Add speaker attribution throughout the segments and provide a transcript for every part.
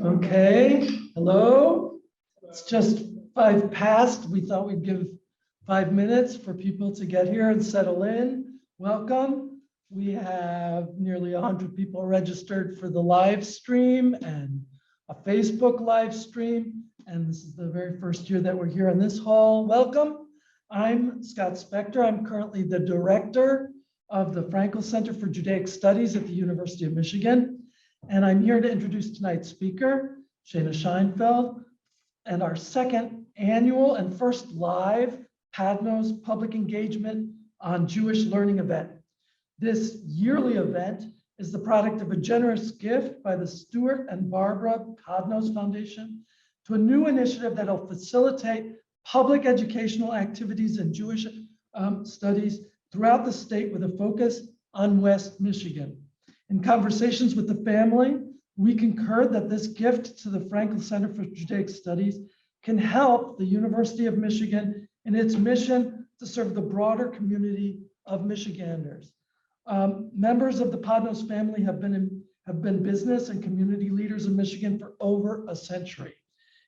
Speaker 1: Okay, hello. It's just 5 past. We thought we'd give 5 minutes for people to get here and settle in. Welcome. We have nearly 100 people registered for the live stream and a Facebook live stream. And this is the very first year that we're here in this hall. Welcome. I'm Scott Spector. I'm currently the director of the Frankel Center for Judaic Studies at the University of Michigan. And I'm here to introduce tonight's speaker, Shayna Sheinfeld, and our second annual and first live Padnos Public Engagement on Jewish Learning event. This yearly event is the product of a generous gift by the Stuart and Barbara Padnos Foundation to a new initiative that will facilitate public educational activities in Jewish studies throughout the state with a focus on West Michigan. In conversations with the family, we concurred that this gift to the Frankel Center for Judaic Studies can help the University of Michigan in its mission to serve the broader community of Michiganders. Members of the Padnos family have been business and community leaders in Michigan for over a century.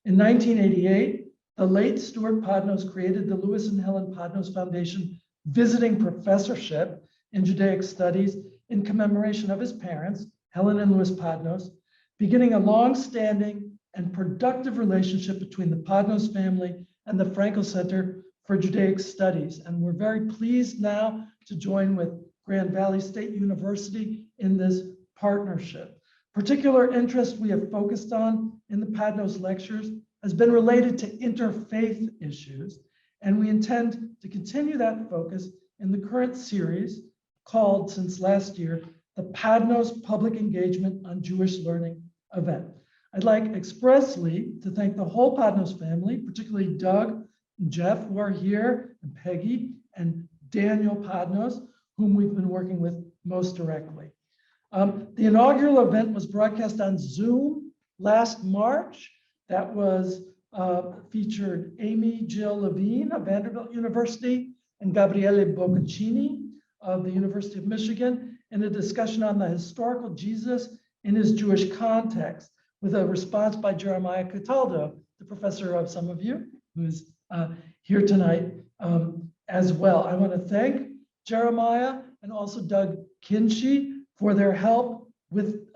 Speaker 1: In 1988, the late Stuart Padnos created the Louis and Helen Padnos Foundation Visiting Professorship in Judaic Studies in commemoration of his parents, Helen and Louis Padnos, beginning a long-standing and productive relationship between the Padnos family and the Frankel Center for Judaic Studies. And we're very pleased now to join with Grand Valley State University in this partnership. Particular interest we have focused on in the Padnos lectures has been related to interfaith issues, and we intend to continue that focus in the current series called, since last year, the Padnos Public Engagement on Jewish Learning event. I'd like expressly to thank the whole Padnos family, particularly Doug and Jeff, who are here, and Peggy and Daniel Padnos, whom we've been working with most directly. The inaugural event was broadcast on Zoom last March. That was featured Amy Jill Levine of Vanderbilt University and Gabriele Boccaccini of the University of Michigan in a discussion on the historical Jesus in his Jewish context, with a response by Jeremiah Cataldo, the professor of some of you, who's here tonight as well. I want to thank Jeremiah and also Doug Kinsey for their help with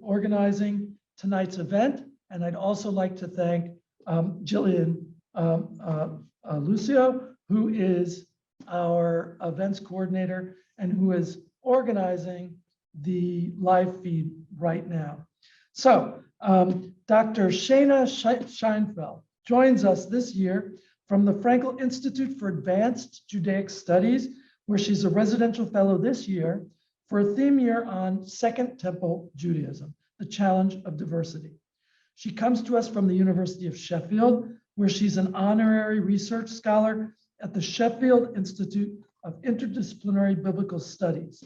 Speaker 1: organizing tonight's event. And I'd also like to thank Jillian Lucio, who is our events coordinator and who is organizing the live feed right now. So Dr. Shayna Sheinfeld joins us this year from the Frankel Institute for Advanced Judaic Studies, where she's a residential fellow this year for a theme year on Second Temple Judaism, the challenge of diversity. She comes to us from the University of Sheffield, where she's an honorary research scholar at the Sheffield Institute of Interdisciplinary Biblical Studies.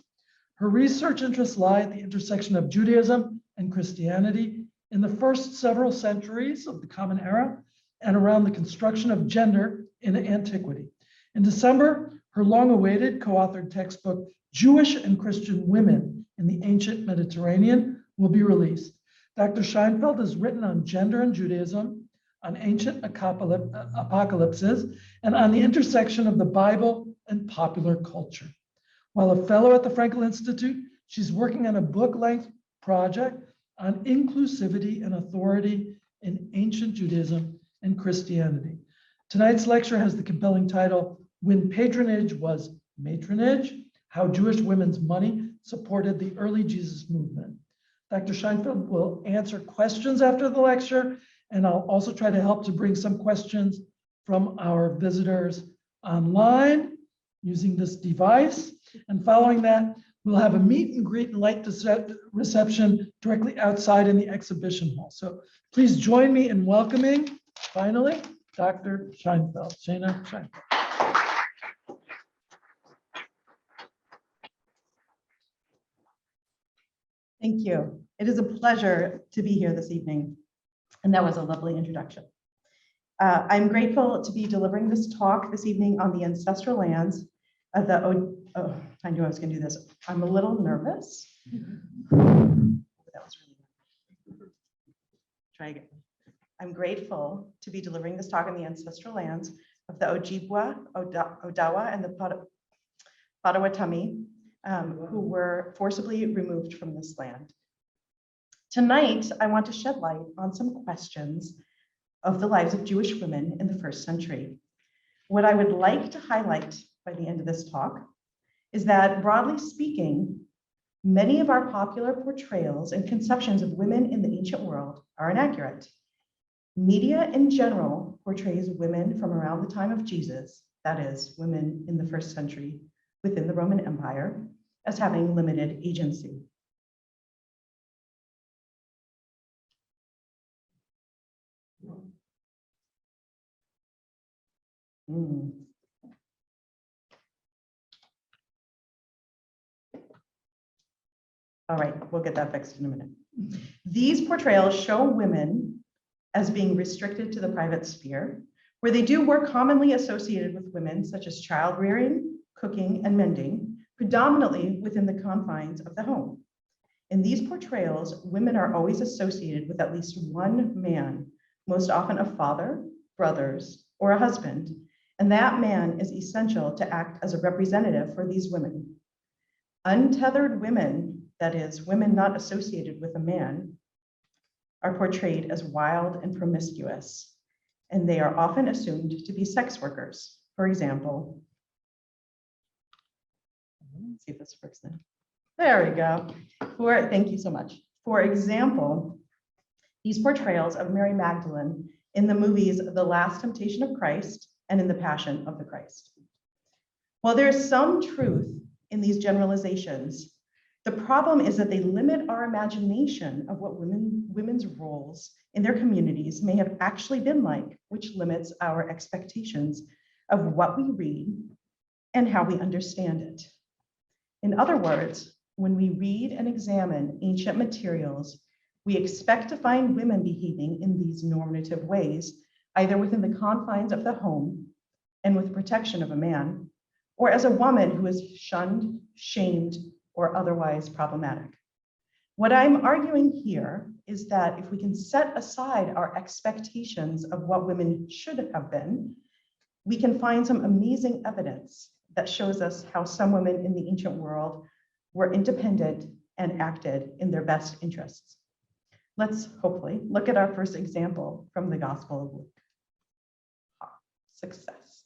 Speaker 1: Her research interests lie at the intersection of Judaism and Christianity in the first several centuries of the Common Era and around the construction of gender in antiquity. In December, her long-awaited co-authored textbook, Jewish and Christian Women in the Ancient Mediterranean, will be released. Dr. Sheinfeld has written on gender and Judaism, on ancient apocalypses, and on the intersection of the Bible and popular culture. While a fellow at the Frankel Institute, she's working on a book-length project on inclusivity and authority in ancient Judaism and Christianity. Tonight's lecture has the compelling title, When Patronage Was Matronage, How Jewish Women's Money Supported the Early Jesus Movement. Dr. Sheinfeld will answer questions after the lecture, and I'll also try to help to bring some questions from our visitors online using this device. And following that, we'll have a meet and greet and light reception directly outside in the exhibition hall. So please join me in welcoming, finally, Dr. Sheinfeld, Shayna Sheinfeld.
Speaker 2: Thank you. It is a pleasure to be here this evening. And that was a lovely introduction. I'm grateful to be delivering this talk this evening on the ancestral lands of the, I knew I was going to do this. I'm a little nervous. That was really try again. I'm grateful to be delivering this talk on the ancestral lands of the Ojibwa, Odawa, and the Potawatomi, who were forcibly removed from this land. Tonight, I want to shed light on some questions of the lives of Jewish women in the first century. What I would like to highlight by the end of this talk is that, broadly speaking, many of our popular portrayals and conceptions of women in the ancient world are inaccurate. Media in general portrays women from around the time of Jesus, that is, women in the first century within the Roman Empire, as having limited agency. All right, we'll get that fixed in a minute. These portrayals show women as being restricted to the private sphere, where they do work commonly associated with women, such as child rearing, cooking, and mending, predominantly within the confines of the home. In these portrayals, women are always associated with at least one man, most often a father, brothers, or a husband, and that man is essential to act as a representative for these women. Untethered women, that is, women not associated with a man, are portrayed as wild and promiscuous, and they are often assumed to be sex workers. For example, let's see if this works then. There we go. Thank you so much. For example, these portrayals of Mary Magdalene in the movies The Last Temptation of Christ and in The Passion of the Christ. While there is some truth in these generalizations, the problem is that they limit our imagination of what women's roles in their communities may have actually been like, which limits our expectations of what we read and how we understand it. In other words, when we read and examine ancient materials, we expect to find women behaving in these normative ways, either within the confines of the home and with protection of a man, or as a woman who is shunned, shamed, or otherwise problematic. What I'm arguing here is that if we can set aside our expectations of what women should have been, we can find some amazing evidence that shows us how some women in the ancient world were independent and acted in their best interests. Let's hopefully look at our first example from the Gospel of Luke. Success.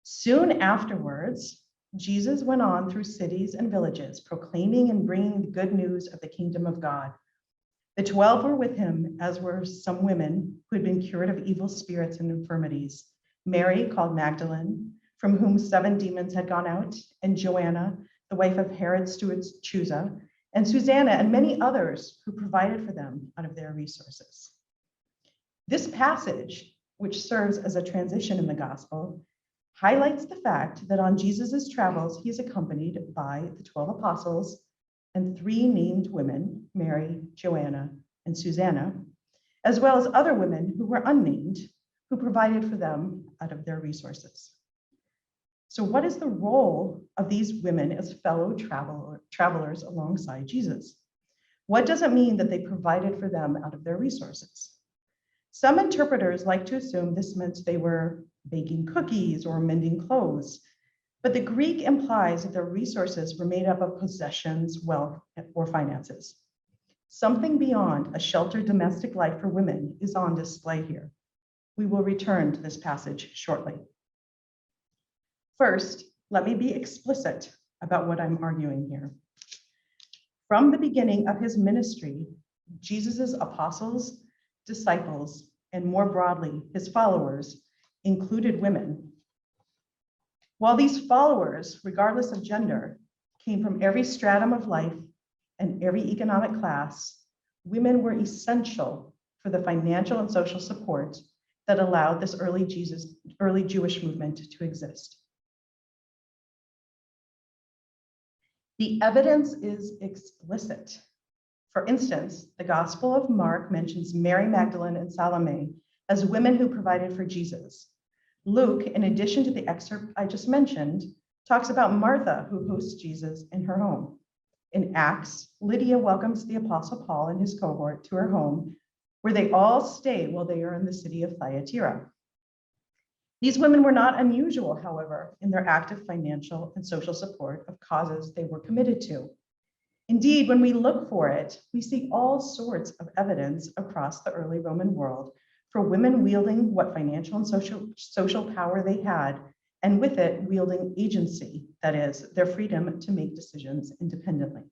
Speaker 2: Soon afterwards, Jesus went on through cities and villages, proclaiming and bringing the good news of the kingdom of God. The 12 were with him, as were some women who had been cured of evil spirits and infirmities. Mary, called Magdalene, from whom 7 demons had gone out, and Joanna, the wife of Herod Stuart's Chusa, and Susanna, and many others who provided for them out of their resources. This passage, which serves as a transition in the gospel, highlights the fact that on Jesus's travels, he is accompanied by the 12 apostles and 3 named women, Mary, Joanna, and Susanna, as well as other women who were unnamed, who provided for them out of their resources. So what is the role of these women as fellow travelers alongside Jesus? What does it mean that they provided for them out of their resources? Some interpreters like to assume this meant they were baking cookies or mending clothes, but the Greek implies that their resources were made up of possessions, wealth, or finances. Something beyond a sheltered domestic life for women is on display here. We will return to this passage shortly. First, let me be explicit about what I'm arguing here. From the beginning of his ministry, Jesus's apostles, disciples, and more broadly, his followers included women. While these followers, regardless of gender, came from every stratum of life and every economic class, women were essential for the financial and social support that allowed this early Jewish movement to exist. The evidence is explicit. For instance, the Gospel of Mark mentions Mary Magdalene and Salome as women who provided for Jesus. Luke, in addition to the excerpt I just mentioned, talks about Martha, who hosts Jesus in her home. In Acts, Lydia welcomes the Apostle Paul and his cohort to her home, where they all stay while they are in the city of Thyatira. These women were not unusual, however, in their active financial and social support of causes they were committed to. Indeed, when we look for it, we see all sorts of evidence across the early Roman world for women wielding what financial and social power they had, and with it wielding agency, that is, their freedom to make decisions independently.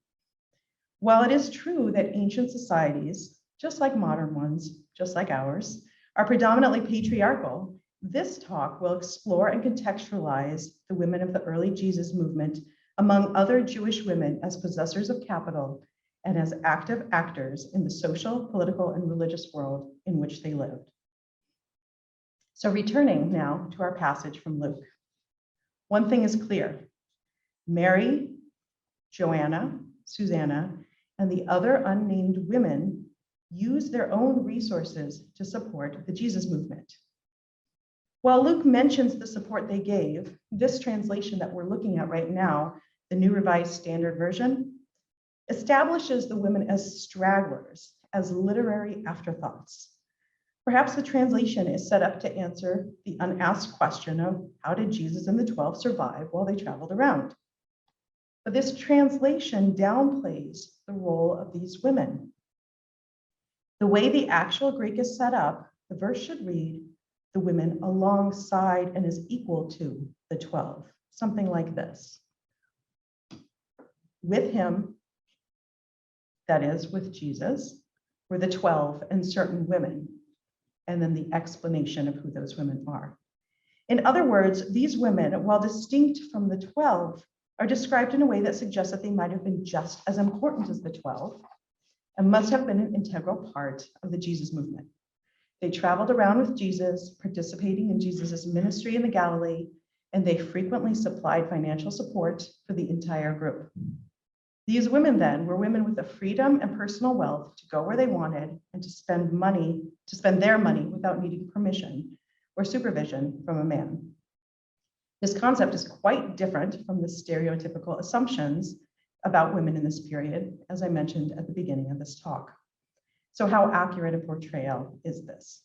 Speaker 2: While it is true that ancient societies, just like modern ones, just like ours, are predominantly patriarchal, this talk will explore and contextualize the women of the early Jesus movement among other Jewish women as possessors of capital and as active actors in the social, political, and religious world in which they lived. So returning now to our passage from Luke. One thing is clear: Mary, Joanna, Susanna, and the other unnamed women used their own resources to support the Jesus movement. While Luke mentions the support they gave, this translation that we're looking at right now, the New Revised Standard Version, establishes the women as stragglers, as literary afterthoughts. Perhaps the translation is set up to answer the unasked question of how did Jesus and the 12 survive while they traveled around? But this translation downplays the role of these women. The way the actual Greek is set up, the verse should read, the women alongside and is equal to the 12, something like this. With him, that is, with Jesus, were the 12 and certain women, and then the explanation of who those women are. In other words, these women, while distinct from the 12, are described in a way that suggests that they might have been just as important as the 12 and must have been an integral part of the Jesus movement. They traveled around with Jesus, participating in Jesus's ministry in the Galilee, and they frequently supplied financial support for the entire group. These women then were women with the freedom and personal wealth to go where they wanted and to spend their money without needing permission or supervision from a man. This concept is quite different from the stereotypical assumptions about women in this period, as I mentioned at the beginning of this talk. So how accurate a portrayal is this?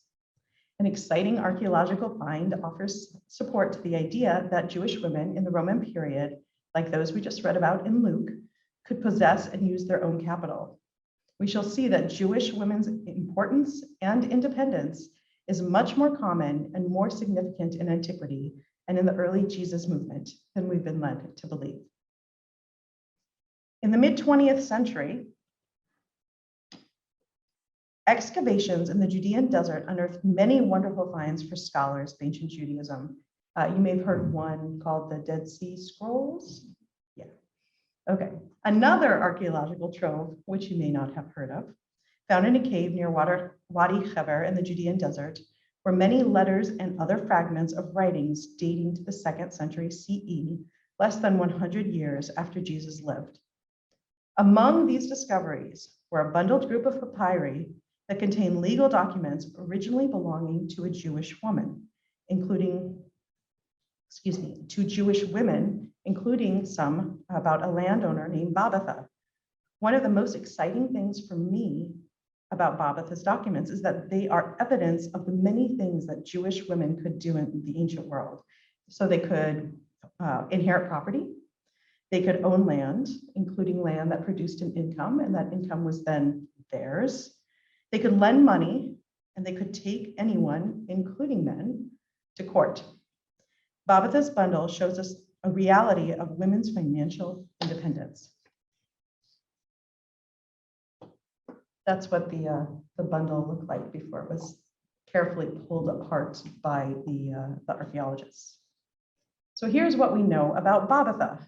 Speaker 2: An exciting archaeological find offers support to the idea that Jewish women in the Roman period, like those we just read about in Luke, could possess and use their own capital. We shall see that Jewish women's importance and independence is much more common and more significant in antiquity and in the early Jesus movement than we've been led to believe. In the mid-20th century, excavations in the Judean desert unearthed many wonderful finds for scholars of ancient Judaism. You may have heard one called the Dead Sea Scrolls. Yeah, okay. Another archaeological trove, which you may not have heard of, found in a cave near Wadi Heber in the Judean desert, were many letters and other fragments of writings dating to the 2nd century CE, less than 100 years after Jesus lived. Among these discoveries were a bundled group of papyri that contain legal documents originally belonging to a Jewish woman, to Jewish women, including some about a landowner named Babatha. One of the most exciting things for me about Babatha's documents is that they are evidence of the many things that Jewish women could do in the ancient world. So they could inherit property, they could own land, including land that produced an income, and that income was then theirs. They could lend money, and they could take anyone, including men, to court. Babatha's bundle shows us a reality of women's financial independence. That's what the bundle looked like before it was carefully pulled apart by the archaeologists. So here's what we know about Babatha.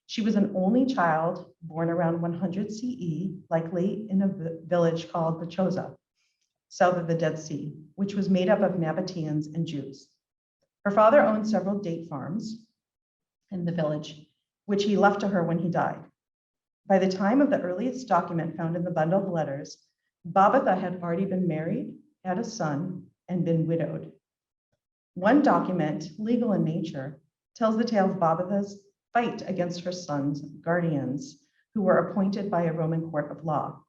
Speaker 2: She was an only child born around 100 CE, likely in a village called Bachoza, south of the Dead Sea, which was made up of Nabateans and Jews. Her father owned several date farms in the village, which he left to her when he died. By the time of the earliest document found in the bundle of letters, Babatha had already been married, had a son, and been widowed. One document, legal in nature, tells the tale of Babatha's fight against her son's guardians, who were appointed by a Roman court of law.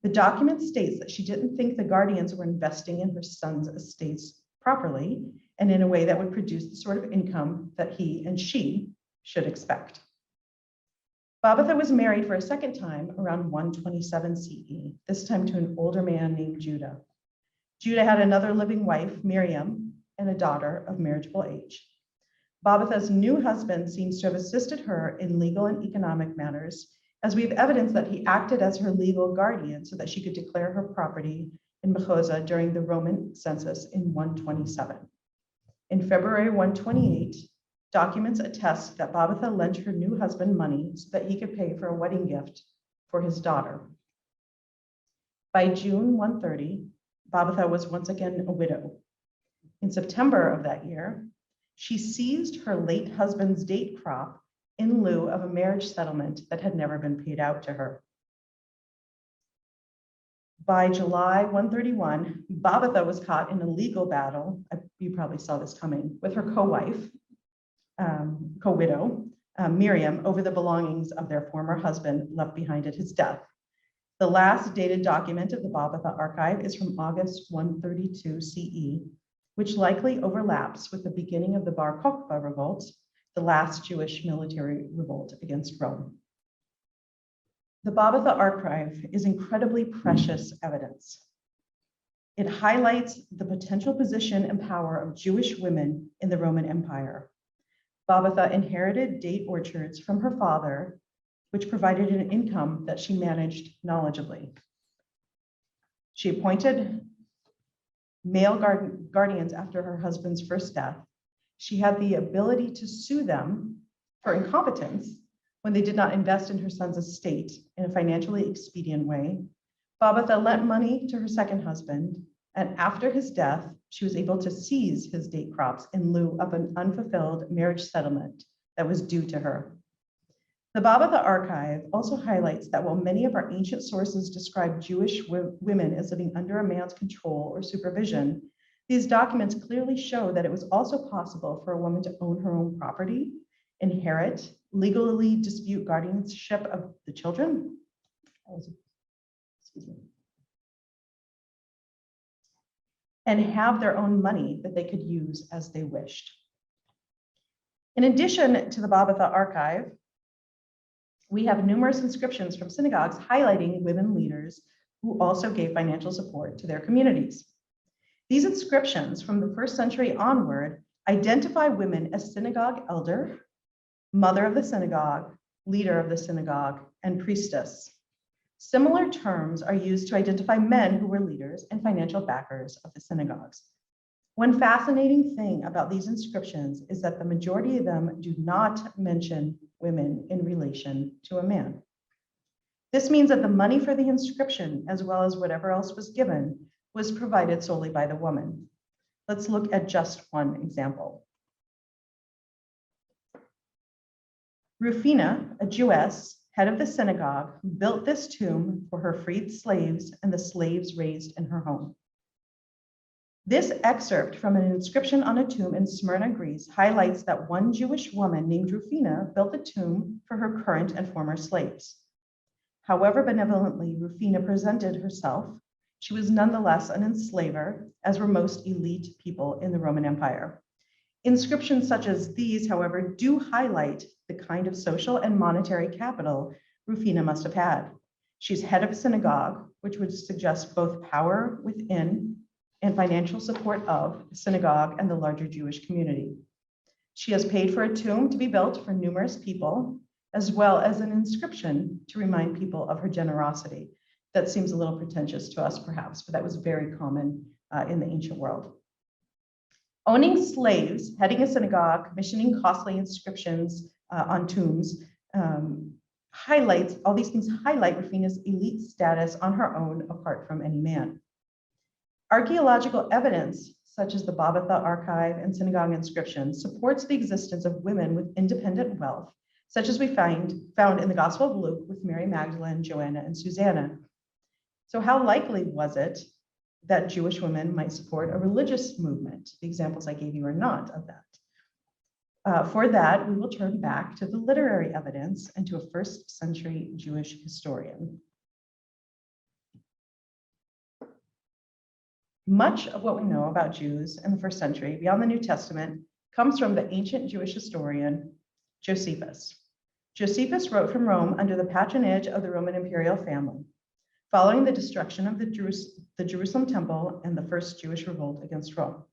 Speaker 2: The document states that she didn't think the guardians were investing in her son's estates properly and in a way that would produce the sort of income that he and she should expect. Babatha was married for a second time around 127 CE, this time to an older man named Judah. Judah had another living wife, Miriam, and a daughter of marriageable age. Babatha's new husband seems to have assisted her in legal and economic matters, as we have evidence that he acted as her legal guardian so that she could declare her property in Mechoza during the Roman census in 127. In February 128, documents attest that Babatha lent her new husband money so that he could pay for a wedding gift for his daughter. By June 130, Babatha was once again a widow. In September of that year, she seized her late husband's date crop in lieu of a marriage settlement that had never been paid out to her. By July 131, Babatha was caught in a legal battle, you probably saw this coming, with her co-wife, co-widow, Miriam, over the belongings of their former husband left behind at his death. The last dated document of the Babatha archive is from August 132 CE, which likely overlaps with the beginning of the Bar Kokhba revolt, the last Jewish military revolt against Rome. The Babatha archive is incredibly precious evidence. It highlights the potential position and power of Jewish women in the Roman Empire. Babatha inherited date orchards from her father, which provided an income that she managed knowledgeably. She appointed male guardians after her husband's first death. She had the ability to sue them for incompetence when they did not invest in her son's estate in a financially expedient way. Babatha lent money to her second husband, and after his death, she was able to seize his date crops in lieu of an unfulfilled marriage settlement that was due to her. The Babatha archive also highlights that while many of our ancient sources describe Jewish women as living under a man's control or supervision, these documents clearly show that it was also possible for a woman to own her own property, inherit, legally dispute guardianship of the children, and have their own money that they could use as they wished. In addition to the Babatha archive, we have numerous inscriptions from synagogues highlighting women leaders who also gave financial support to their communities. These inscriptions from the 1st century onward identify women as synagogue elder, mother of the synagogue, leader of the synagogue, and priestess. Similar terms are used to identify men who were leaders and financial backers of the synagogues. One fascinating thing about these inscriptions is that the majority of them do not mention women in relation to a man. This means that the money for the inscription, as well as whatever else was given, was provided solely by the woman. Let's look at just one example. Rufina, a Jewess, head of the synagogue, built this tomb for her freed slaves and the slaves raised in her home. This excerpt from an inscription on a tomb in Smyrna, Greece, highlights that one Jewish woman named Rufina built a tomb for her current and former slaves. However benevolently Rufina presented herself, she was nonetheless an enslaver, as were most elite people in the Roman Empire. Inscriptions such as these, however, do highlight the kind of social and monetary capital Rufina must have had. She's head of a synagogue, which would suggest both power within and financial support of the synagogue and the larger Jewish community. She has paid for a tomb to be built for numerous people, as well as an inscription to remind people of her generosity. That seems a little pretentious to us, perhaps, but that was very common in the ancient world. Owning slaves, heading a synagogue, commissioning costly inscriptions on tombs, all these things highlight Rufina's elite status on her own, apart from any man. Archaeological evidence, such as the Babatha archive and synagogue inscriptions, supports the existence of women with independent wealth, such as we found in the Gospel of Luke with Mary Magdalene, Joanna, and Susanna. So how likely was it that Jewish women might support a religious movement? The examples I gave you are not of that. For that, we will turn back to the literary evidence and to a first-century Jewish historian. Much of what we know about Jews in the first century, beyond the New Testament, comes from the ancient Jewish historian Josephus. Josephus wrote from Rome under the patronage of the Roman imperial family, following the destruction of the Jerusalem temple and the first Jewish revolt against Rome.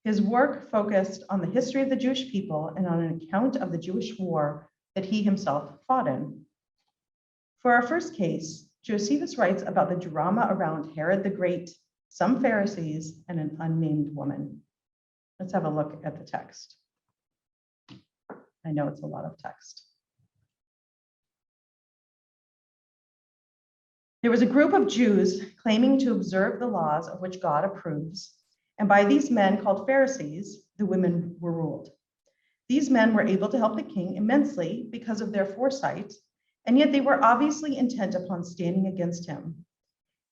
Speaker 2: His work focused on the history of the Jewish people and on an account of the Jewish war that he himself fought in. For our first case, Josephus writes about the drama around Herod the Great, some Pharisees, and an unnamed woman. Let's have a look at the text. I know it's a lot of text. There was a group of Jews claiming to observe the laws of which God approves, and by these men called Pharisees, the women were ruled. These men were able to help the king immensely because of their foresight, and yet they were obviously intent upon standing against him.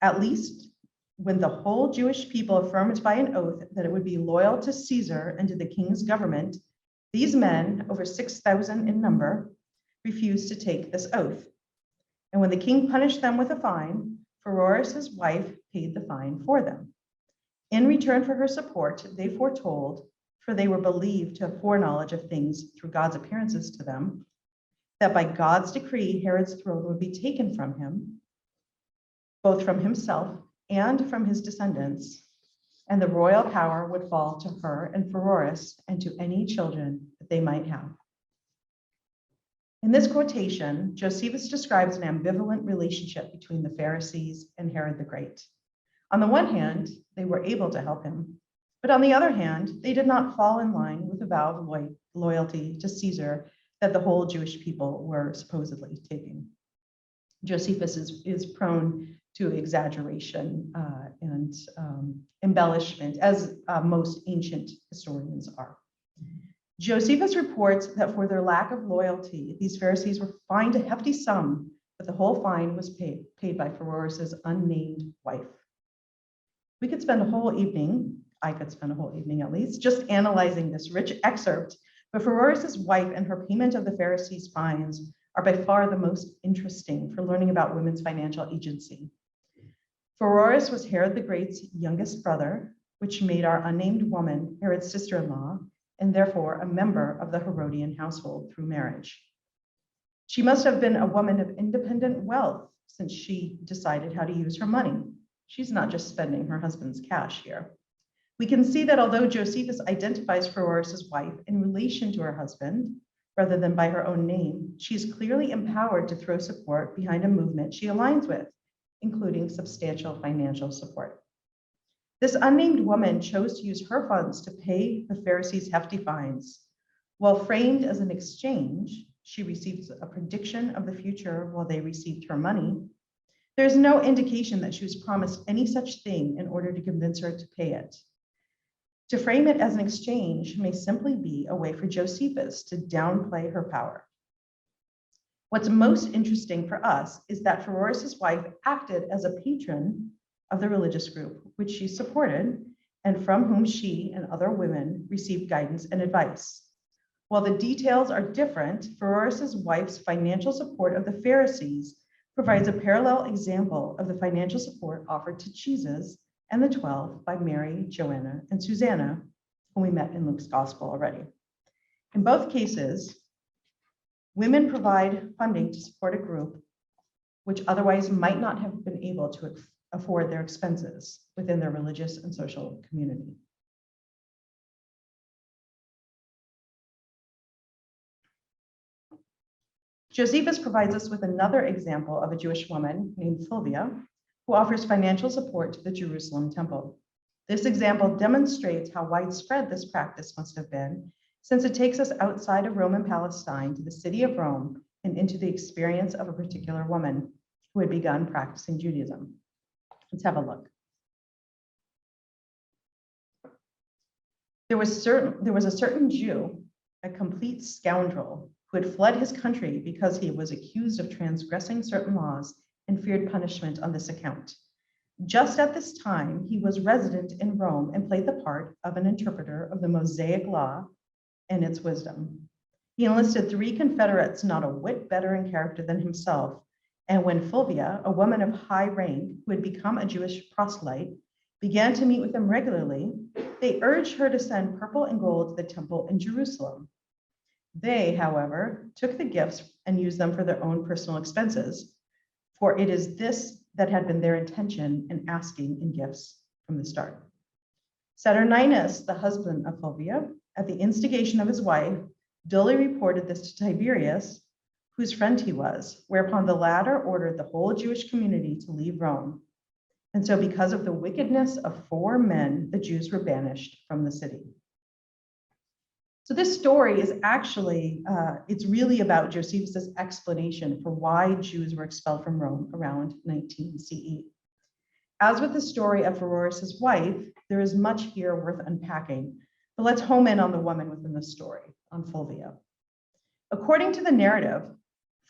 Speaker 2: At least when the whole Jewish people affirmed by an oath that it would be loyal to Caesar and to the king's government, these men, over 6,000 in number, refused to take this oath. And when the king punished them with a fine, Pheroras, his wife, paid the fine for them. In return for her support, they foretold, for they were believed to have foreknowledge of things through God's appearances to them, that by God's decree, Herod's throne would be taken from him, both from himself and from his descendants, and the royal power would fall to her and Pheroras and to any children that they might have. In this quotation, Josephus describes an ambivalent relationship between the Pharisees and Herod the Great. On the one hand, they were able to help him, but on the other hand, they did not fall in line with the vow of loyalty to Caesar that the whole Jewish people were supposedly taking. Josephus is prone to exaggeration and embellishment, as most ancient historians are. Josephus reports that for their lack of loyalty, these Pharisees were fined a hefty sum, but the whole fine was paid by Pheroras' unnamed wife. We could spend a whole evening, I could spend a whole evening at least, just analyzing this rich excerpt, but Pheroras' wife and her payment of the Pharisees' fines are by far the most interesting for learning about women's financial agency. Pheroras was Herod the Great's youngest brother, which made our unnamed woman Herod's sister-in-law, and therefore a member of the Herodian household through marriage. She must have been a woman of independent wealth since she decided how to use her money. She's not just spending her husband's cash here. We can see that although Josephus identifies Pheroras' wife in relation to her husband, rather than by her own name, she is clearly empowered to throw support behind a movement she aligns with, including substantial financial support. This unnamed woman chose to use her funds to pay the Pharisees' hefty fines. While framed as an exchange, she receives a prediction of the future while they received her money. There's no indication that she was promised any such thing in order to convince her to pay it. To frame it as an exchange may simply be a way for Josephus to downplay her power. What's most interesting for us is that Pheroras' wife acted as a patron of the religious group, which she supported, and from whom she and other women received guidance and advice. While the details are different, Pheroras' wife's financial support of the Pharisees provides a parallel example of the financial support offered to Jesus and the 12 by Mary, Joanna, and Susanna, whom we met in Luke's gospel already. In both cases, women provide funding to support a group which otherwise might not have been able to afford their expenses within their religious and social community. Josephus provides us with another example of a Jewish woman named Fulvia, who offers financial support to the Jerusalem temple. This example demonstrates how widespread this practice must have been, since it takes us outside of Roman Palestine to the city of Rome and into the experience of a particular woman who had begun practicing Judaism. Let's have a look. There was a certain Jew, a complete scoundrel, who had fled his country because he was accused of transgressing certain laws and feared punishment on this account. Just at this time, he was resident in Rome and played the part of an interpreter of the Mosaic law and its wisdom. He enlisted 3 confederates not a whit better in character than himself, and when Fulvia, a woman of high rank who had become a Jewish proselyte, began to meet with him regularly, they urged her to send purple and gold to the temple in Jerusalem. They, however, took the gifts and used them for their own personal expenses, for it is this that had been their intention in asking in gifts from the start. Saturninus, the husband of Fulvia, at the instigation of his wife, dully reported this to Tiberius, whose friend he was, whereupon the latter ordered the whole Jewish community to leave Rome. And so because of the wickedness of 4 men, the Jews were banished from the city. So this story is actually, it's really about Josephus' explanation for why Jews were expelled from Rome around 19 CE. As with the story of Pheroras' wife, there is much here worth unpacking, but let's home in on the woman within the story, on Fulvia. According to the narrative,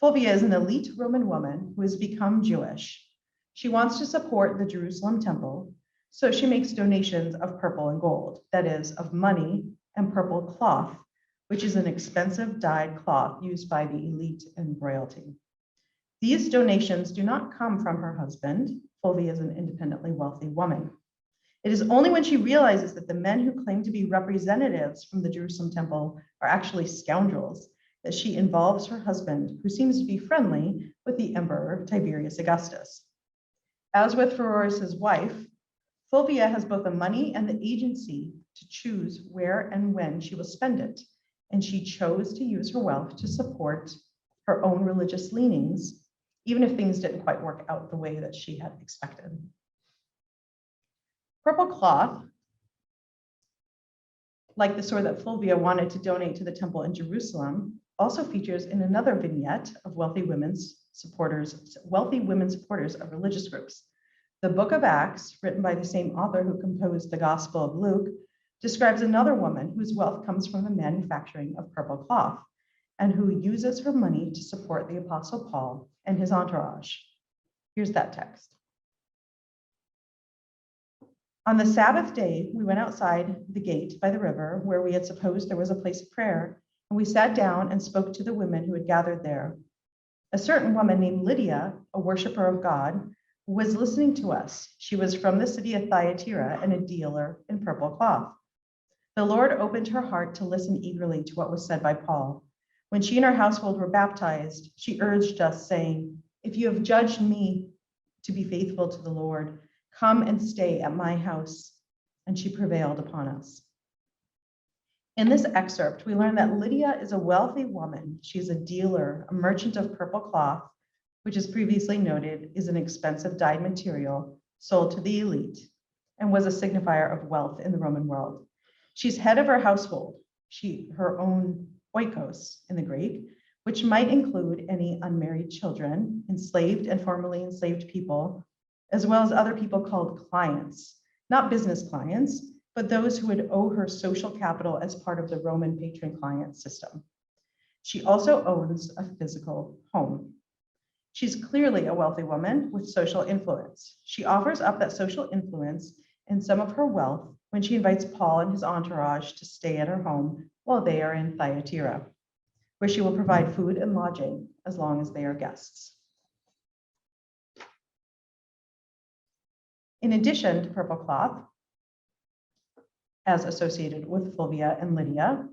Speaker 2: Fulvia is an elite Roman woman who has become Jewish. She wants to support the Jerusalem temple, so she makes donations of purple and gold, that is, of money and purple cloth, which is an expensive dyed cloth used by the elite and royalty. These donations do not come from her husband. Fulvia is an independently wealthy woman. It is only when she realizes that the men who claim to be representatives from the Jerusalem temple are actually scoundrels that she involves her husband, who seems to be friendly with the Emperor Tiberius Augustus. As with Pheroras' wife, Fulvia has both the money and the agency to choose where and when she will spend it, and she chose to use her wealth to support her own religious leanings, even if things didn't quite work out the way that she had expected. Purple cloth, like the sword that Fulvia wanted to donate to the temple in Jerusalem, also features in another vignette of wealthy women supporters of religious groups. The book of Acts, written by the same author who composed the Gospel of Luke, describes another woman whose wealth comes from the manufacturing of purple cloth and who uses her money to support the Apostle Paul and his entourage. Here's that text. On the Sabbath day, we went outside the gate by the river where we had supposed there was a place of prayer, and we sat down and spoke to the women who had gathered there. A certain woman named Lydia, a worshiper of God, was listening to us. She was from the city of Thyatira and a dealer in purple cloth. The Lord opened her heart to listen eagerly to what was said by Paul. When she and her household were baptized, she urged us, saying, "If you have judged me to be faithful to the Lord, come and stay at my house." And she prevailed upon us. In this excerpt, we learn that Lydia is a wealthy woman. She is a dealer, a merchant of purple cloth, which is previously noted is an expensive dyed material sold to the elite and was a signifier of wealth in the Roman world. She's head of her household, her own oikos in the Greek, which might include any unmarried children, enslaved and formerly enslaved people, as well as other people called clients, not business clients, but those who would owe her social capital as part of the Roman patron-client system. She also owns a physical home. She's clearly a wealthy woman with social influence. She offers up that social influence and some of her wealth when she invites Paul and his entourage to stay at her home while they are in Thyatira, where she will provide food and lodging as long as they are guests. In addition to purple cloth, as associated with Fulvia and Lydia,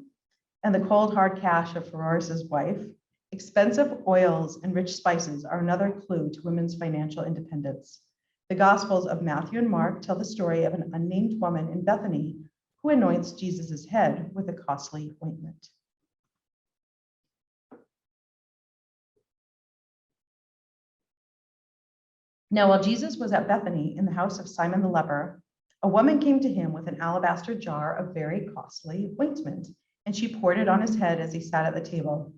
Speaker 2: and the cold hard cash of Pheroras' wife, expensive oils and rich spices are another clue to women's financial independence. The Gospels of Matthew and Mark tell the story of an unnamed woman in Bethany who anoints Jesus' head with a costly ointment. Now, while Jesus was at Bethany in the house of Simon the leper, a woman came to him with an alabaster jar of very costly ointment, and she poured it on his head as he sat at the table.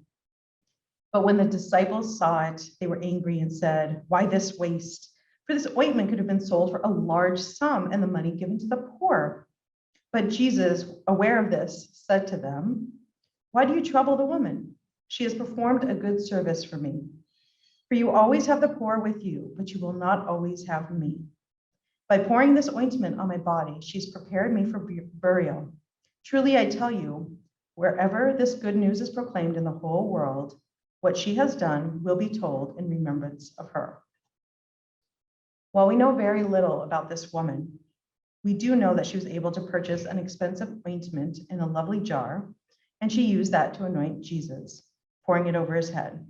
Speaker 2: But when the disciples saw it, they were angry and said, "Why this waste? For this ointment could have been sold for a large sum and the money given to the poor." But Jesus, aware of this, said to them, "Why do you trouble the woman? She has performed a good service for me. For you always have the poor with you, but you will not always have me. By pouring this ointment on my body, she's prepared me for burial. Truly, I tell you, Wherever this good news is proclaimed in the whole world, what she has done will be told in remembrance of her. While we know very little about this woman, we do know that she was able to purchase an expensive ointment in a lovely jar, and she used that to anoint Jesus, pouring it over his head.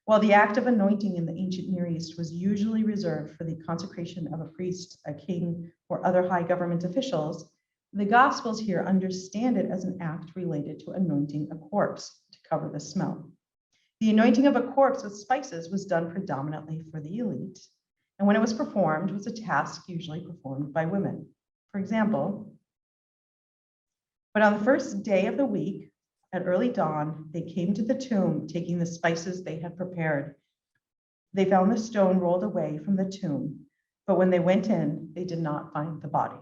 Speaker 2: While the act of anointing in the ancient Near East was usually reserved for the consecration of a priest, a king, or other high government officials, the Gospels here understand it as an act related to anointing a corpse to cover the smell. The anointing of a corpse with spices was done predominantly for the elite, and when it was performed, was a task usually performed by women. For example, but on the first day of the week, at early dawn, they came to the tomb, taking the spices they had prepared. They found the stone rolled away from the tomb, but when they went in, they did not find the body.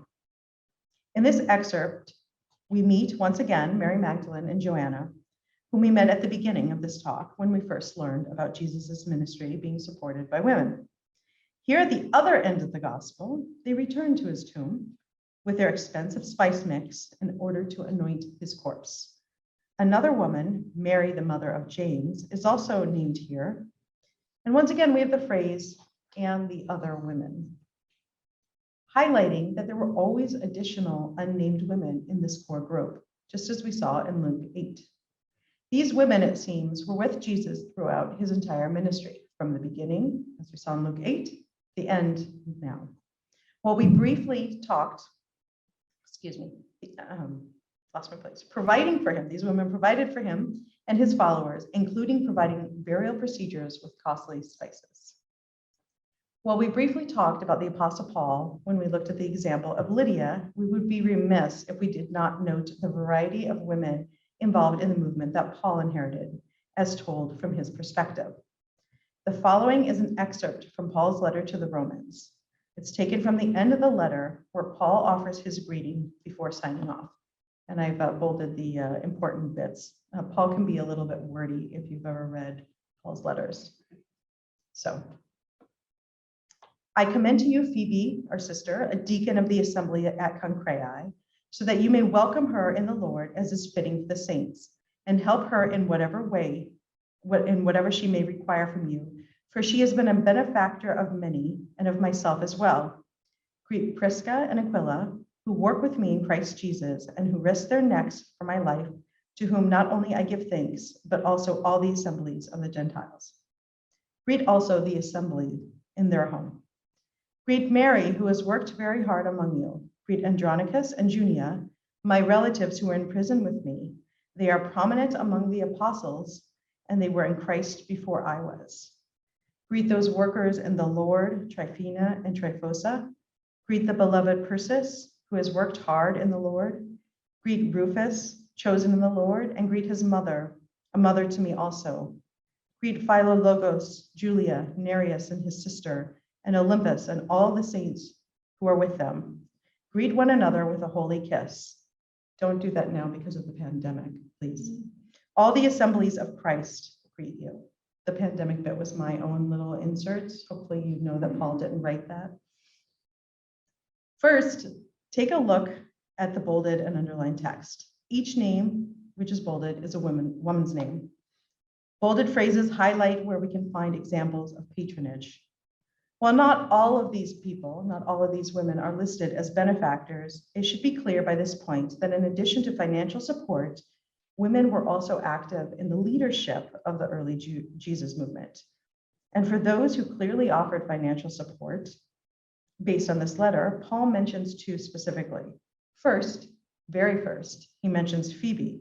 Speaker 2: In this excerpt, we meet once again Mary Magdalene and Joanna, whom we met at the beginning of this talk when we first learned about Jesus's ministry being supported by women. Here at the other end of the gospel, they return to his tomb with their expensive spice mix in order to anoint his corpse. Another woman, Mary, the mother of James, is also named here. And once again, we have the phrase, and the other women, highlighting that there were always additional unnamed women in this core group, just as we saw in Luke 8. These women, it seems, were with Jesus throughout his entire ministry, from the beginning, as we saw in Luke 8, the end now. While we briefly talked, lost my place, providing for him, these women provided for him and his followers, including providing burial procedures with costly spices. While we briefly talked about the Apostle Paul when we looked at the example of Lydia, we would be remiss if we did not note the variety of women involved in the movement that Paul inherited, as told from his perspective. The following is an excerpt from Paul's letter to the Romans. It's taken from the end of the letter where Paul offers his greeting before signing off. And I've bolded the important bits. Paul can be a little bit wordy if you've ever read Paul's letters. So, I commend to you Phoebe, our sister, a deacon of the assembly at Concreae, so that you may welcome her in the Lord as is fitting for the saints, and help her in whatever way, in whatever she may require from you, for she has been a benefactor of many and of myself as well. Greet Prisca and Aquila, who work with me in Christ Jesus and who risk their necks for my life, to whom not only I give thanks, but also all the assemblies of the Gentiles. Greet also the assembly in their home. Greet Mary, who has worked very hard among you. Greet Andronicus and Junia, my relatives who are in prison with me. They are prominent among the apostles, and they were in Christ before I was. Greet those workers in the Lord, Tryphena and Tryphosa. Greet the beloved Persis, who has worked hard in the Lord. Greet Rufus, chosen in the Lord, and greet his mother, a mother to me also. Greet Philologos, Julia, Nereus and his sister, and Olympus and all the saints who are with them. Greet one another with a holy kiss. Don't do that now because of the pandemic, please. All the assemblies of Christ greet you. The pandemic bit was my own little inserts. Hopefully you know that Paul didn't write that. First, take a look at the bolded and underlined text. Each name, which is bolded, is a woman's name. Bolded phrases highlight where we can find examples of patronage. While not all of these people, not all of these women are listed as benefactors, it should be clear by this point that in addition to financial support, women were also active in the leadership of the early Jesus movement. And for those who clearly offered financial support, based on this letter, Paul mentions two specifically. First, very first, he mentions Phoebe,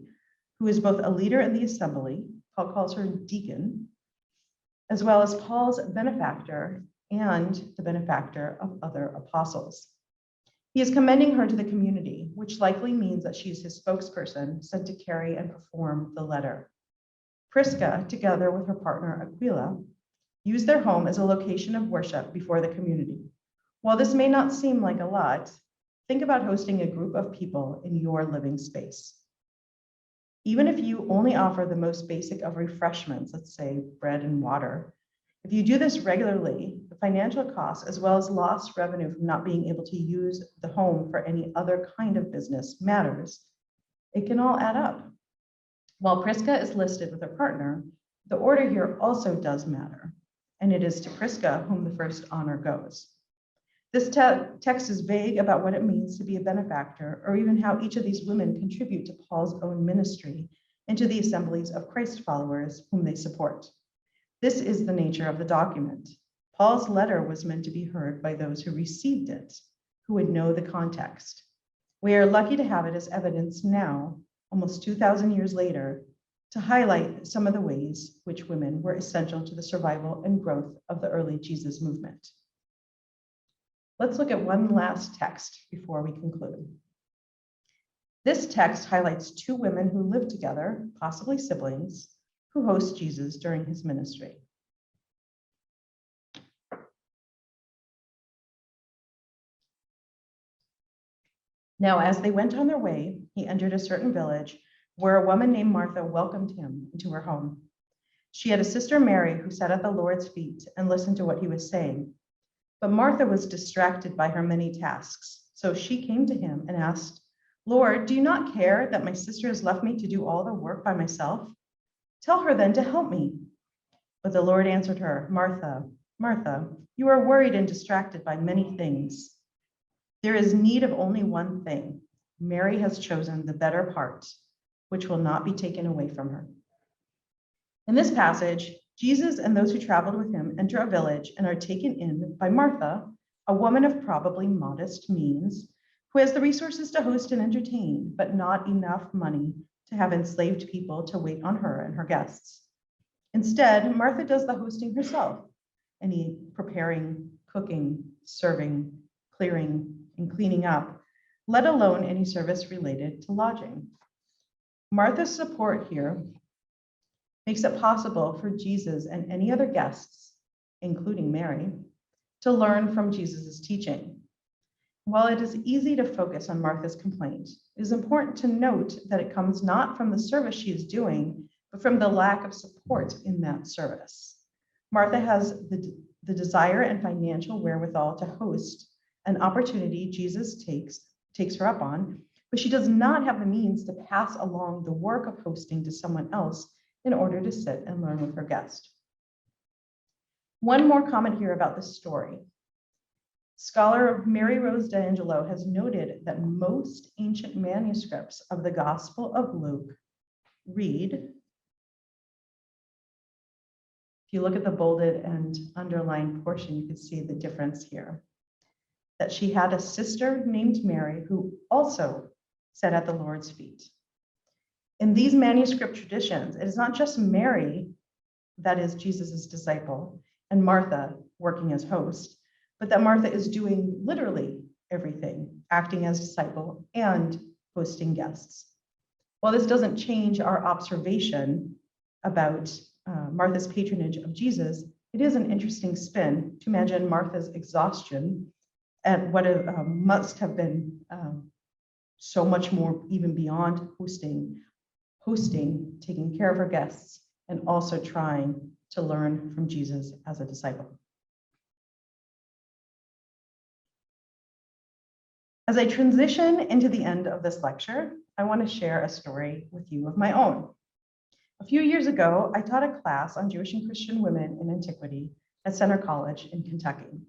Speaker 2: who is both a leader in the assembly, Paul calls her deacon, as well as Paul's benefactor and the benefactor of other apostles. He is commending her to the community, which likely means that she is his spokesperson sent to carry and perform the letter. Prisca, together with her partner Aquila, used their home as a location of worship before the community. While this may not seem like a lot, think about hosting a group of people in your living space. Even if you only offer the most basic of refreshments, let's say bread and water, if you do this regularly, the financial costs as well as lost revenue from not being able to use the home for any other kind of business matters. It can all add up. While Prisca is listed with her partner, the order here also does matter, and it is to Prisca whom the first honor goes. This text is vague about what it means to be a benefactor, or even how each of these women contribute to Paul's own ministry and to the assemblies of Christ followers whom they support. This is the nature of the document. Paul's letter was meant to be heard by those who received it, who would know the context. We are lucky to have it as evidence now, almost 2,000 years later, to highlight some of the ways which women were essential to the survival and growth of the early Jesus movement. Let's look at one last text before we conclude. This text highlights two women who lived together, possibly siblings, who host Jesus during his ministry. Now, as they went on their way, he entered a certain village where a woman named Martha welcomed him into her home. She had a sister, Mary, who sat at the Lord's feet and listened to what he was saying. But Martha was distracted by her many tasks. So she came to him and asked, "Lord, do you not care that my sister has left me to do all the work by myself? Tell her then to help me." But the Lord answered her, "Martha, Martha, you are worried and distracted by many things. There is need of only one thing. Mary has chosen the better part, which will not be taken away from her." In this passage, Jesus and those who traveled with him enter a village and are taken in by Martha, a woman of probably modest means, who has the resources to host and entertain, but not enough money to have enslaved people to wait on her and her guests. Instead, Martha does the hosting herself, any preparing, cooking, serving, clearing, and cleaning up, let alone any service related to lodging. Martha's support here makes it possible for Jesus and any other guests, including Mary, to learn from Jesus' teaching. While it is easy to focus on Martha's complaint, it is important to note that it comes not from the service she is doing, but from the lack of support in that service. Martha has the desire and financial wherewithal to host an opportunity Jesus takes her up on, but she does not have the means to pass along the work of hosting to someone else in order to sit and learn with her guest. One more comment here about this story. Scholar Mary Rose D'Angelo has noted that most ancient manuscripts of the Gospel of Luke read, if you look at the bolded and underlined portion, you can see the difference here, that she had a sister named Mary who also sat at the Lord's feet. In these manuscript traditions, it is not just Mary, that is Jesus's disciple, and Martha working as host, but that Martha is doing literally everything, acting as disciple and hosting guests. While this doesn't change our observation about Martha's patronage of Jesus, it is an interesting spin to imagine Martha's exhaustion at what must have been so much more even beyond hosting, taking care of her guests, and also trying to learn from Jesus as a disciple. As I transition into the end of this lecture, I want to share a story with you of my own. A few years ago, I taught a class on Jewish and Christian women in antiquity at Center College in Kentucky.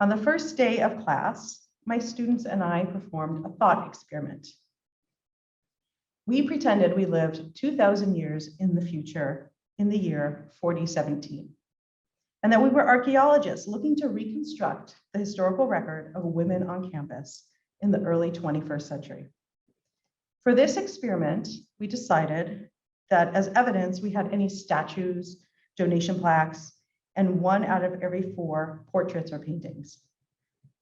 Speaker 2: On the first day of class, my students and I performed a thought experiment. We pretended we lived 2,000 years in the future in the year 4017, and that we were archaeologists looking to reconstruct the historical record of women on campus in the early 21st century. For this experiment, we decided that as evidence, we had any statues, donation plaques, and 1 out of every 4 portraits or paintings.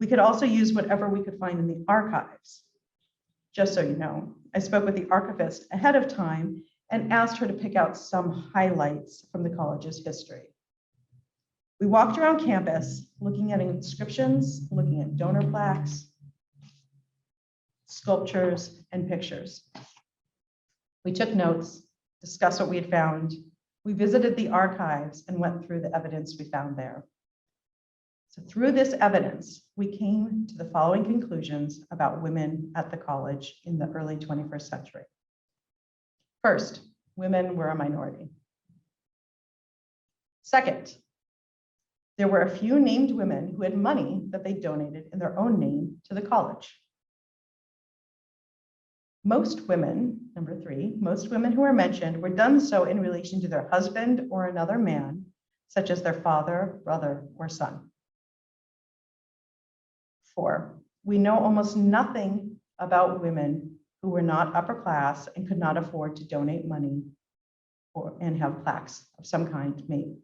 Speaker 2: We could also use whatever we could find in the archives. Just so you know, I spoke with the archivist ahead of time and asked her to pick out some highlights from the college's history. We walked around campus looking at inscriptions, looking at donor plaques, sculptures, and pictures. We took notes, discussed what we had found. We visited the archives and went through the evidence we found there. So through this evidence, we came to the following conclusions about women at the college in the early 21st century. First, women were a minority. Second, there were a few named women who had money that they donated in their own name to the college. Most women, number three, most women who are mentioned were done so in relation to their husband or another man, such as their father, brother, or son. 4, we know almost nothing about women who were not upper class and could not afford to donate money and have plaques of some kind made.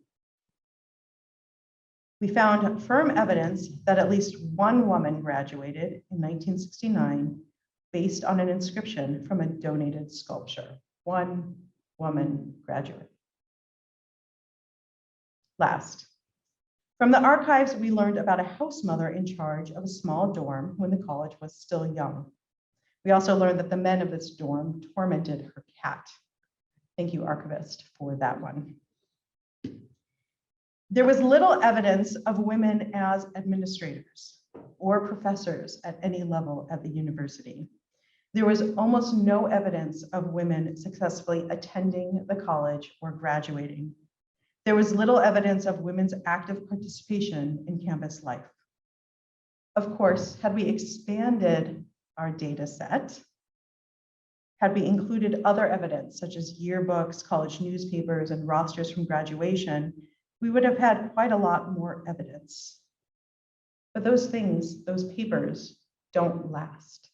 Speaker 2: We found firm evidence that at least one woman graduated in 1969 based on an inscription from a donated sculpture. One woman graduate. Last, from the archives, we learned about a house mother in charge of a small dorm when the college was still young. We also learned that the men of this dorm tormented her cat. Thank you, archivist, for that one. There was little evidence of women as administrators or professors at any level at the university. There was almost no evidence of women successfully attending the college or graduating. There was little evidence of women's active participation in campus life. Of course, had we expanded our data set, had we included other evidence such as yearbooks, college newspapers, and rosters from graduation, we would have had quite a lot more evidence. But those things, those papers, don't last.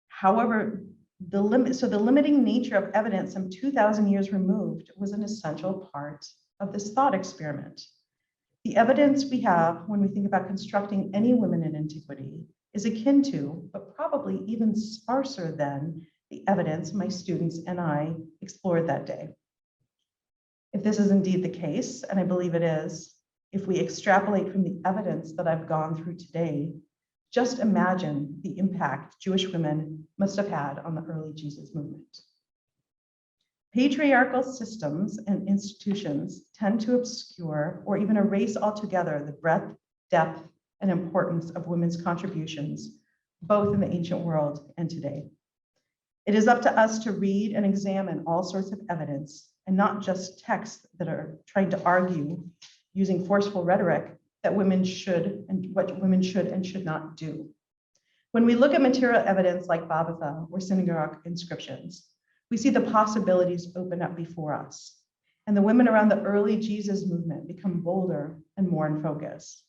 Speaker 2: However, the limiting nature of evidence some 2,000 years removed was an essential part of this thought experiment. The evidence we have when we think about constructing any women in antiquity is akin to, but probably even sparser than, the evidence my students and I explored that day. If this is indeed the case, and I believe it is, if we extrapolate from the evidence that I've gone through today, just imagine the impact Jewish women must have had on the early Jesus movement. Patriarchal systems and institutions tend to obscure or even erase altogether the breadth, depth, and importance of women's contributions, both in the ancient world and today. It is up to us to read and examine all sorts of evidence, and not just texts that are trying to argue using forceful rhetoric that women should and what women should and should not do. When we look at material evidence like Babatha or synagogue inscriptions, we see the possibilities open up before us. And the women around the early Jesus movement become bolder and more in focus.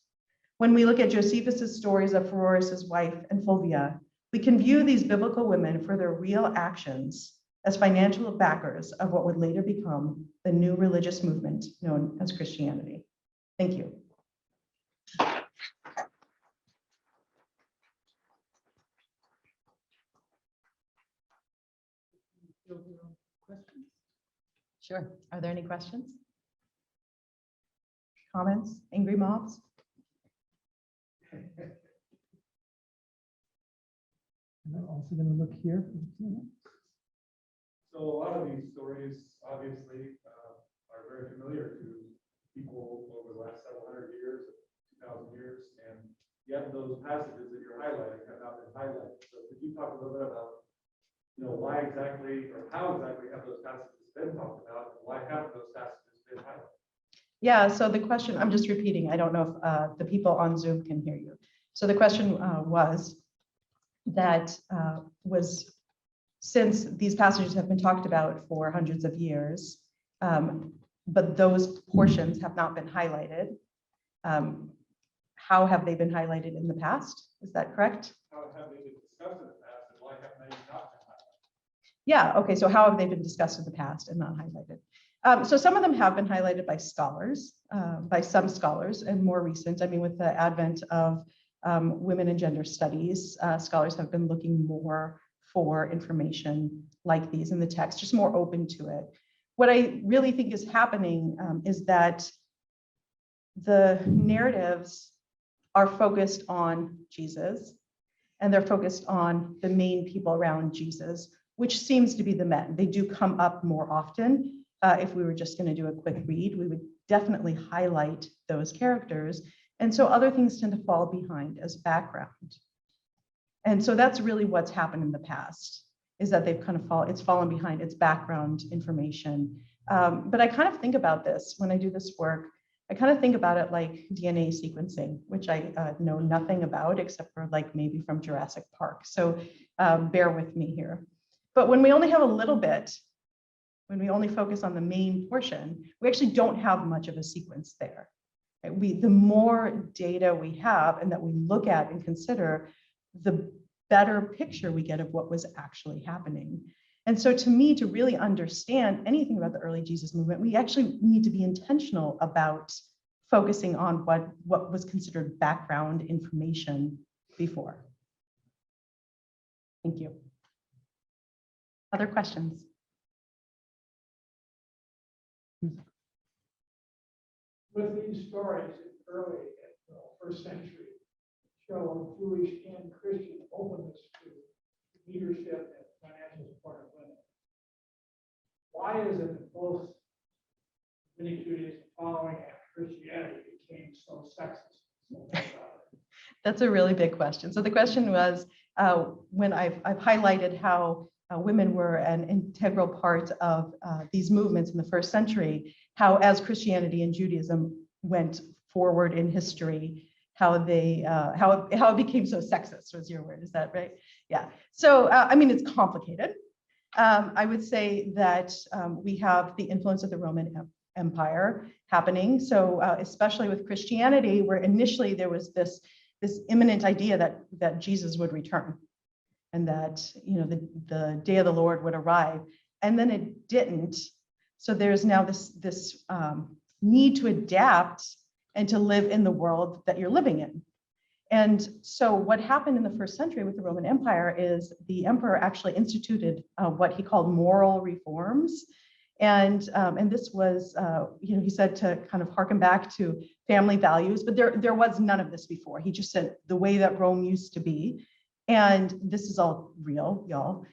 Speaker 2: When we look at Josephus' stories of Pheroras' wife and Fulvia, we can view these biblical women for their real actions as financial backers of what would later become the new religious movement known as Christianity. Thank you. Sure. Are there any questions? Comments? Angry mobs?
Speaker 1: I'm also going to look here.
Speaker 3: So a lot of these stories obviously are very familiar to people over the last several hundred years, 2,000 years, and yet those passages that you're highlighting have not been highlighted. So could you talk a little bit about, why exactly or how exactly have those passages been talked about, and why haven't those passages been highlighted?
Speaker 2: Yeah, so the question, I'm just repeating, I don't know if the people on Zoom can hear you. So the question was since these passages have been talked about for hundreds of years, but those portions have not been highlighted, how have they been highlighted in the past? Is that correct?
Speaker 3: How have they been discussed in the past, and why haven't they not been highlighted?
Speaker 2: Yeah, okay, so how have they been discussed in the past and not highlighted? So some of them have been highlighted by scholars, by some scholars, and more recent, with the advent of women and gender studies, scholars have been looking more for information like these in the text, just more open to it. What I really think is happening is that the narratives are focused on Jesus, and they're focused on the main people around Jesus, which seems to be the men. They do come up more often. If we were just going to do a quick read, we would definitely highlight those characters. And so other things tend to fall behind as background. And so that's really what's happened in the past. is that they've kind of it's fallen behind its background information. But I kind of think about this when I do this work. I kind of think about it like DNA sequencing, which I know nothing about except for like maybe from Jurassic Park. So bear with me here. But when we only have a little bit, when we only focus on the main portion, we actually don't have much of a sequence there. Right? The more data we have and that we look at and consider, the better picture we get of what was actually happening. And so to me, to really understand anything about the early Jesus movement, we actually need to be intentional about focusing on what was considered background information before. Thank you. Other questions?
Speaker 4: With these stories early in the first century show Jewish and Christian openness to leadership and financial support of women. Why is it that both many Judaism following and Christianity became so sexist?
Speaker 2: That's a really big question. So the question was, when I've highlighted how women were an integral part of these movements in the first century, how as Christianity and Judaism went forward in history, how it became so sexist was your word, is that right? Yeah. So I mean, it's complicated. I would say that we have the influence of the Roman Empire happening. So especially with Christianity, where initially there was this imminent idea that Jesus would return, and that the day of the Lord would arrive, and then it didn't. So there's now this need to adapt and to live in the world that you're living in. And so what happened in the first century with the Roman Empire is the emperor actually instituted what he called moral reforms. And this was, he said to kind of harken back to family values, but there was none of this before. He just said the way that Rome used to be. And this is all real, y'all.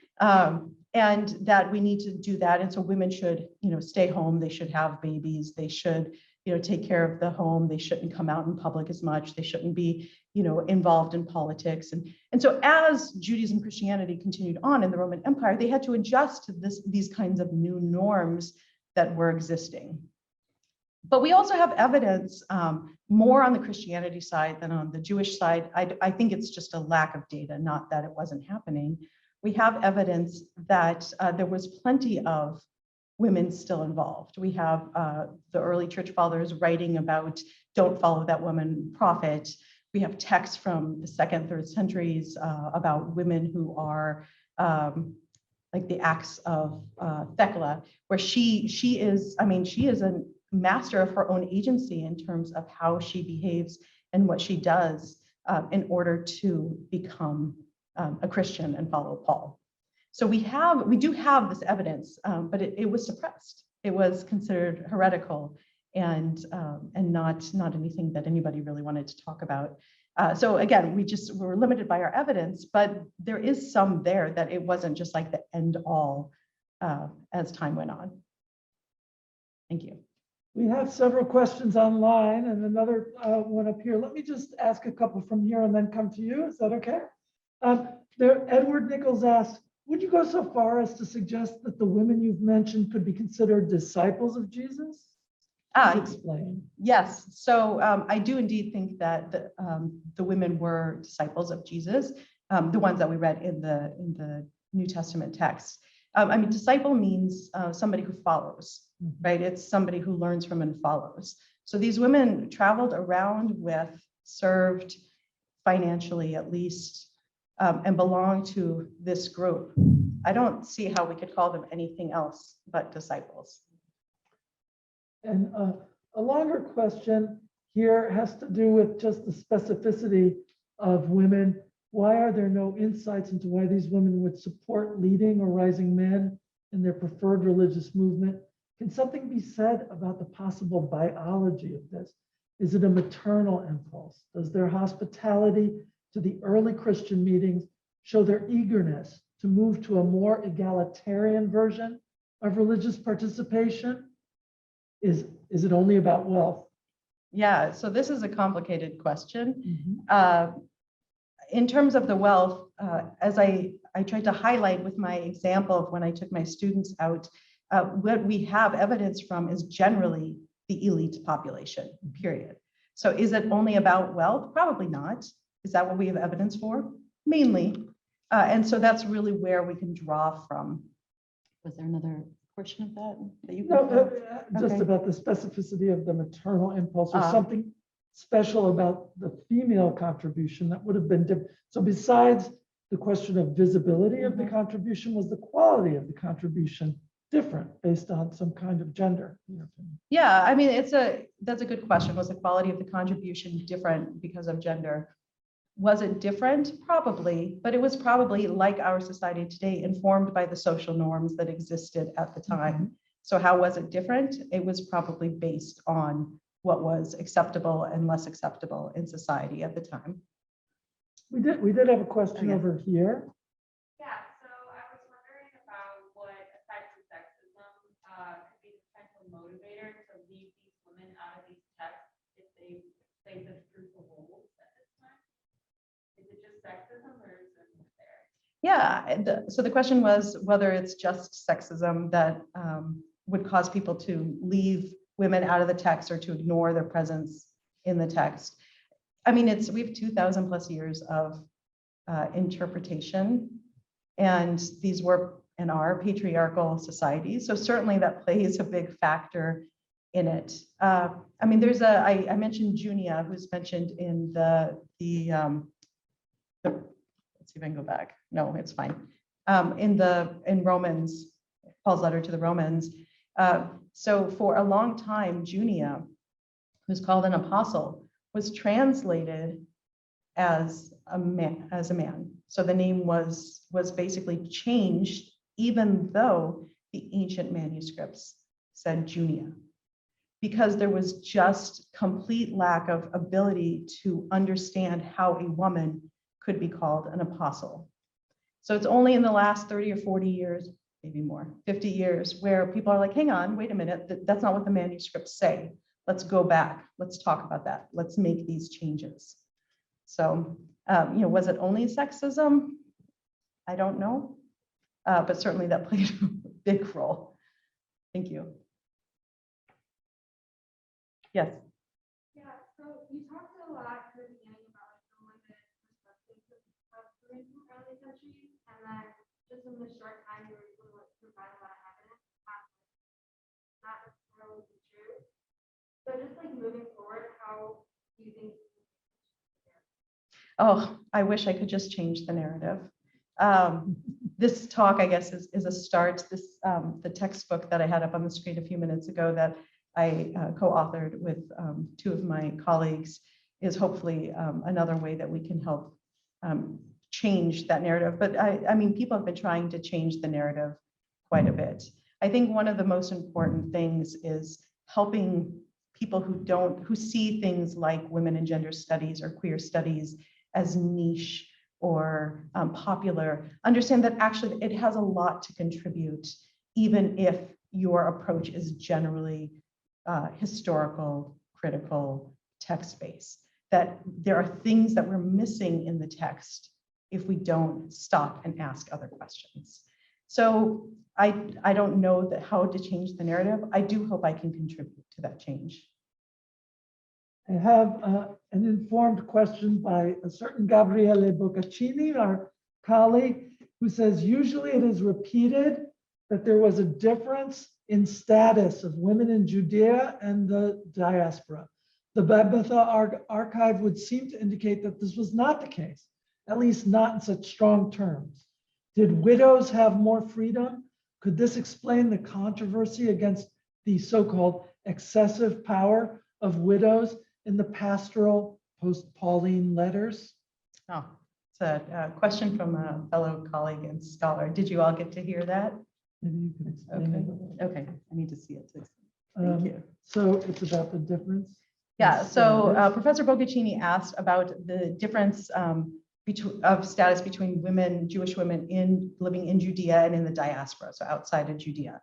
Speaker 2: And that we need to do that. And so women should, stay home. They should have babies. They should, take care of the home. They shouldn't come out in public as much. They shouldn't be, involved in politics. And so as Judaism and Christianity continued on in the Roman Empire, they had to adjust to these kinds of new norms that were existing. But we also have evidence more on the Christianity side than on the Jewish side. I think it's just a lack of data, not that it wasn't happening. We have evidence that there was plenty of women still involved. We have the early church fathers writing about don't follow that woman prophet. We have texts from the 2nd, 3rd centuries about women who are like the Acts of Thecla, where she is a master of her own agency in terms of how she behaves and what she does in order to become a Christian and follow Paul. So we do have this evidence, but it was suppressed. It was considered heretical and not anything that anybody really wanted to talk about. So again, we're limited by our evidence, but there is some there that it wasn't just like the end all as time went on. Thank you.
Speaker 1: We have several questions online and another one up here. Let me just ask a couple from here and then come to you. Is that okay? Edward Nichols asked, would you go so far as to suggest that the women you've mentioned could be considered disciples of Jesus? Explain.
Speaker 2: Yes. So I do indeed think that the women were disciples of Jesus, the ones that we read in the New Testament text. Disciple means somebody who follows, right? It's somebody who learns from and follows. So these women traveled around with, served financially at least, and belonged to this group. I don't see how we could call them anything else but disciples.
Speaker 1: And a longer question here has to do with just the specificity of women. Why are there no insights into why these women would support leading or rising men in their preferred religious movement? Can something be said about the possible biology of this? Is it a maternal impulse? Does their hospitality to the early Christian meetings show their eagerness to move to a more egalitarian version of religious participation? Is it only about wealth?
Speaker 2: Yeah, so this is a complicated question. in terms of the wealth, as I tried to highlight with my example of when I took my students out, what we have evidence from is generally the elite population, period. So is it only about wealth? Probably not. Is that what we have evidence for? Mainly. And so that's really where we can draw from. Was there another portion of that you
Speaker 1: No,
Speaker 2: could?
Speaker 1: just
Speaker 2: Okay.
Speaker 1: about the specificity of the maternal impulse or
Speaker 2: Ah.
Speaker 1: something special about the female contribution that would have been different. So besides the question of visibility of the contribution, was the quality of the contribution different based on some kind of gender, in your opinion?
Speaker 2: Yeah, I mean, that's a good question. Was the quality of the contribution different because of gender? Was it different? Probably, but it was probably like our society today, informed by the social norms that existed at the time. So how was it different? It was probably based on what was acceptable and less acceptable in society at the time.
Speaker 1: We did have a question
Speaker 2: Okay.
Speaker 1: over here.
Speaker 5: Yeah, so I was wondering about what effects of sexism could be the potential motivator to leave these women out of these texts if they play such crucial roles at this time. Is it just sexism or is there more there?
Speaker 2: Yeah, so the question was whether it's just sexism that would cause people to leave women out of the text or to ignore their presence in the text. I mean, we have 2,000 plus years of interpretation, and these were and are patriarchal societies. So certainly that plays a big factor in it. I mean, I mentioned Junia, who's mentioned in the let's see if I can go back. No, it's fine. In Romans, Paul's letter to the Romans. So for a long time, Junia, who's called an apostle, was translated as a man. So the name was basically changed, even though the ancient manuscripts said Junia, because there was just complete lack of ability to understand how a woman could be called an apostle. So it's only in the last 30 or 40 years, maybe more, 50 years, where people are like, hang on, wait a minute, that's not what the manuscripts say. Let's go back. Let's talk about that. Let's make these changes. So, was it only sexism? I don't know, but certainly that played a big role. Thank you. Yes.
Speaker 5: Yeah, so you talked a lot at the beginning about the limited perspectives of women from early centuries, and then just in the short time you were able to provide a lot of evidence, not necessarily the truth. So just like moving forward, how do you think?
Speaker 2: Oh, I wish I could just change the narrative. This talk, I guess, is a start. The textbook that I had up on the screen a few minutes ago that I co-authored with two of my colleagues is hopefully another way that we can help change that narrative. But I mean, people have been trying to change the narrative quite a bit. I think one of the most important things is helping people who see things like women and gender studies or queer studies as niche or popular, understand that actually it has a lot to contribute, even if your approach is generally historical, critical, text-based, that there are things that we're missing in the text if we don't stop and ask other questions. So I don't know how to change the narrative. I do hope I can contribute to that change.
Speaker 1: I have an informed question by a certain Gabriele Boccaccini, our colleague, who says, usually it is repeated that there was a difference in status of women in Judea and the diaspora. The Babatha archive would seem to indicate that this was not the case, at least not in such strong terms. Did widows have more freedom? Could this explain the controversy against the so-called excessive power of widows in the pastoral post-Pauline letters?
Speaker 2: Oh, it's a question from a fellow colleague and scholar. Did you all get to hear that?
Speaker 1: Maybe you can explain it a little.
Speaker 2: Okay, I need to see it. Thank you.
Speaker 1: So it's about the difference?
Speaker 2: Yeah,
Speaker 1: in
Speaker 2: so
Speaker 1: status?
Speaker 2: Professor Boccaccini asked about the difference of status between women, Jewish women living in Judea and in the diaspora, so outside of Judea.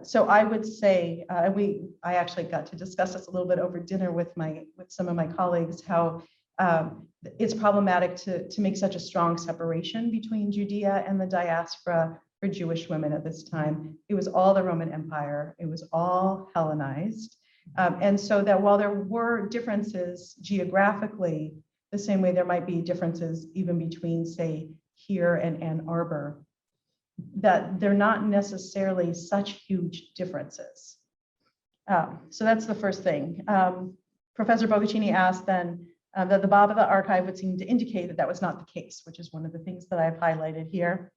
Speaker 2: So I would say, I actually got to discuss this a little bit over dinner with some of my colleagues, how It's problematic to make such a strong separation between Judea and the diaspora for Jewish women at this time. It was all the Roman Empire. It was all Hellenized. And so that while there were differences geographically, the same way there might be differences even between, say, here and Ann Arbor, that they're not necessarily such huge differences. So that's the first thing. Professor Bogaccini asked then that the Babatha archive would seem to indicate that that was not the case, which is one of the things that I've highlighted here.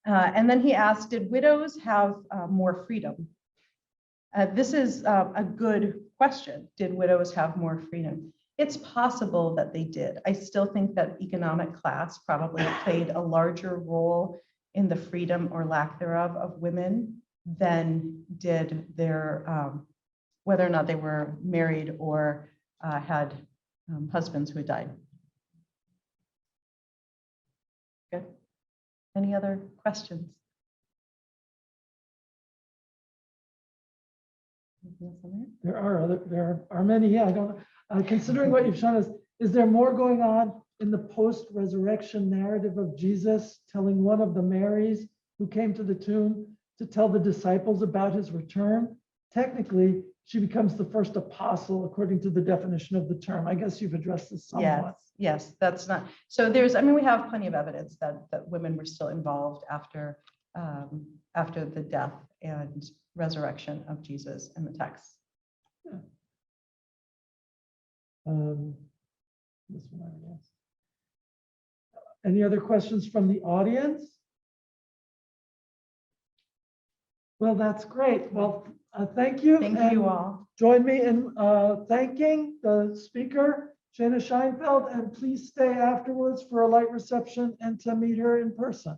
Speaker 2: And then he asked, did widows have more freedom? This is a good question. Did widows have more freedom? It's possible that they did. I still think that economic class probably played a larger role in the freedom or lack thereof of women than did their, whether or not they were married or had husbands who had died. Good. Any other questions?
Speaker 1: There are many, yeah, I don't, considering what you've shown us, is there more going on in the post-resurrection narrative of Jesus, telling one of the Marys who came to the tomb to tell the disciples about his return? Technically, she becomes the first apostle according to the definition of the term. I guess you've addressed this somewhat.
Speaker 2: Yes, that's not, so there's, I mean, we have plenty of evidence that women were still involved after the death and resurrection of Jesus in the text.
Speaker 1: Yeah. This one, I guess. Any other questions from the audience? Well, that's great. Well, thank you.
Speaker 2: Thank you all.
Speaker 1: Join me in thanking the speaker, Shayna Sheinfeld, and please stay afterwards for a light reception and to meet her in person.